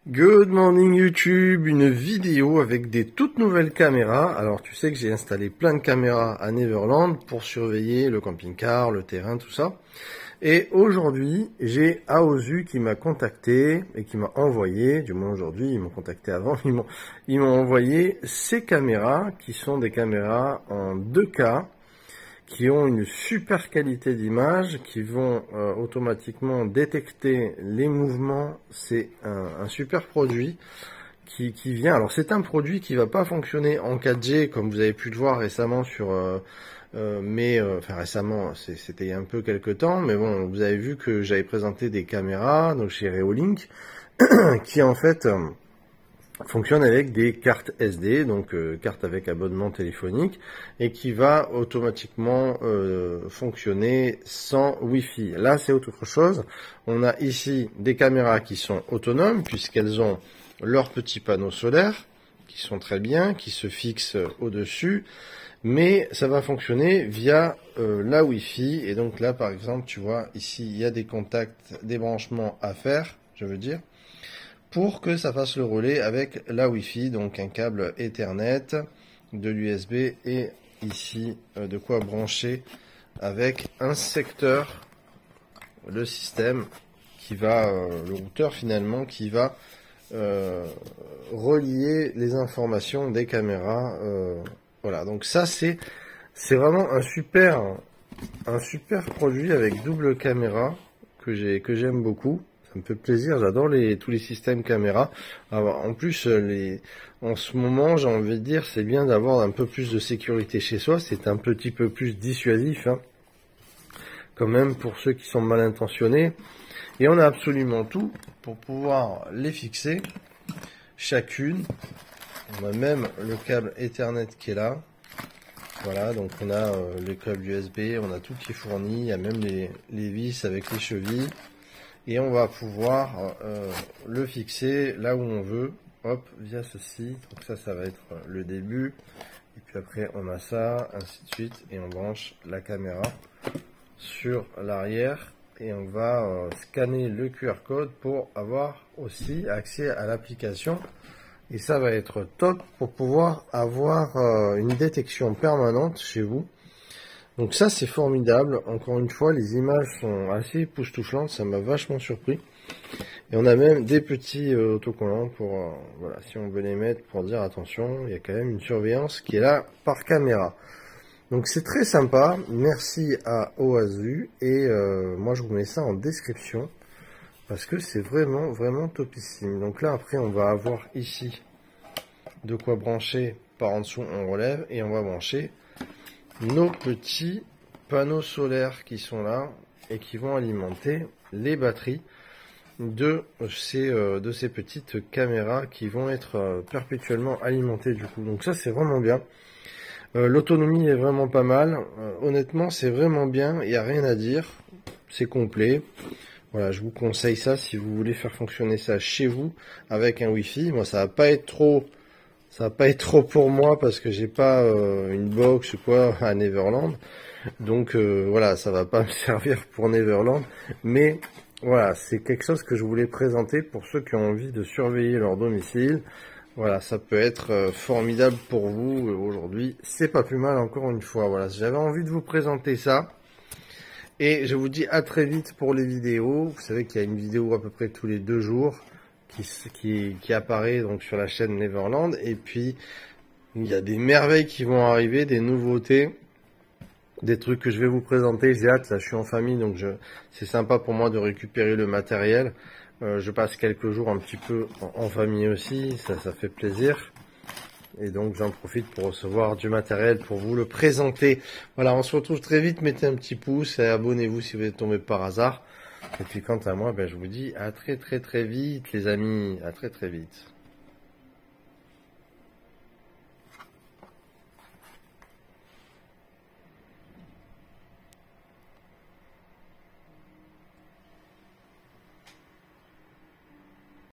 Good morning YouTube, une vidéo avec des toutes nouvelles caméras. Alors tu sais que j'ai installé plein de caméras à Neverland pour surveiller le camping-car, le terrain, tout ça. Et aujourd'hui, j'ai Aozu qui m'a contacté et qui m'a envoyé, du moins aujourd'hui, ils m'ont contacté avant, ils m'ont envoyé ces caméras qui sont des caméras en 2K qui ont une super qualité d'image, qui vont automatiquement détecter les mouvements. C'est un super produit qui vient. Alors c'est un produit qui va pas fonctionner en 4G comme vous avez pu le voir récemment sur enfin récemment, c'était il y a un peu quelques temps, mais bon, vous avez vu que j'avais présenté des caméras donc chez Reolink qui en fait fonctionne avec des cartes SD, donc carte avec abonnement téléphonique, et qui va automatiquement fonctionner sans Wi-Fi. Là, c'est autre chose. On a ici des caméras qui sont autonomes, puisqu'elles ont leurs petits panneaux solaires, qui sont très bien, qui se fixent au-dessus, mais ça va fonctionner via la Wi-Fi. Et donc là, par exemple, tu vois, ici, il y a des contacts, des branchements à faire, je veux dire, pour que ça fasse le relais avec la Wi-Fi, donc un câble Ethernet, de l'USB et ici de quoi brancher avec un secteur, le système qui va, le routeur finalement, qui va relier les informations des caméras. Voilà, donc ça c'est vraiment un super produit avec double caméra que j'aime beaucoup. Ça me fait plaisir, j'adore tous les systèmes caméra. Alors, en plus, en ce moment, j'ai envie de dire, c'est bien d'avoir un peu plus de sécurité chez soi. C'est un petit peu plus dissuasif, hein, quand même, pour ceux qui sont mal intentionnés. Et on a absolument tout pour pouvoir les fixer, chacune. On a même le câble Ethernet qui est là. Voilà, donc on a le câble USB, on a tout qui est fourni. Il y a même les vis avec les chevilles. Et on va pouvoir le fixer là où on veut, hop, via ceci. Donc ça va être le début. Et puis après, on a ça, ainsi de suite. Et on branche la caméra sur l'arrière. Et on va scanner le QR code pour avoir aussi accès à l'application. Et ça va être top pour pouvoir avoir une détection permanente chez vous. Donc ça c'est formidable, encore une fois les images sont assez époustouflantes, ça m'a vachement surpris. Et on a même des petits autocollants pour, voilà, si on veut les mettre pour dire attention, il y a quand même une surveillance qui est là par caméra. Donc c'est très sympa, merci à Aozu et moi je vous mets ça en description parce que c'est vraiment topissime. Donc là après on va avoir ici de quoi brancher par en dessous, on relève et on va brancher nos petits panneaux solaires qui sont là et qui vont alimenter les batteries de ces petites caméras qui vont être perpétuellement alimentées du coup. Donc ça c'est vraiment bien. L'autonomie est vraiment pas mal. Honnêtement c'est vraiment bien, il n'y a rien à dire. C'est complet. Voilà, je vous conseille ça si vous voulez faire fonctionner ça chez vous avec un Wi-Fi. Moi ça va pas être trop pour moi parce que j'ai pas une box ou quoi à Neverland. Donc voilà, ça va pas me servir pour Neverland. Mais voilà, c'est quelque chose que je voulais présenter pour ceux qui ont envie de surveiller leur domicile. Voilà, ça peut être formidable pour vous aujourd'hui. C'est pas plus mal encore une fois. Voilà, j'avais envie de vous présenter ça. Et je vous dis à très vite pour les vidéos. Vous savez qu'il y a une vidéo à peu près tous les 2 jours. Qui apparaît donc sur la chaîne Neverland, et puis il y a des merveilles qui vont arriver, des nouveautés, des trucs que je vais vous présenter. J'ai hâte, là je suis en famille donc c'est sympa pour moi de récupérer le matériel. Je passe quelques jours un petit peu en famille aussi, ça fait plaisir, et donc j'en profite pour recevoir du matériel pour vous le présenter. Voilà, on se retrouve très vite, mettez un petit pouce et abonnez-vous si vous êtes tombé par hasard. Et puis quant à moi, je vous dis à très vite les amis, à très vite.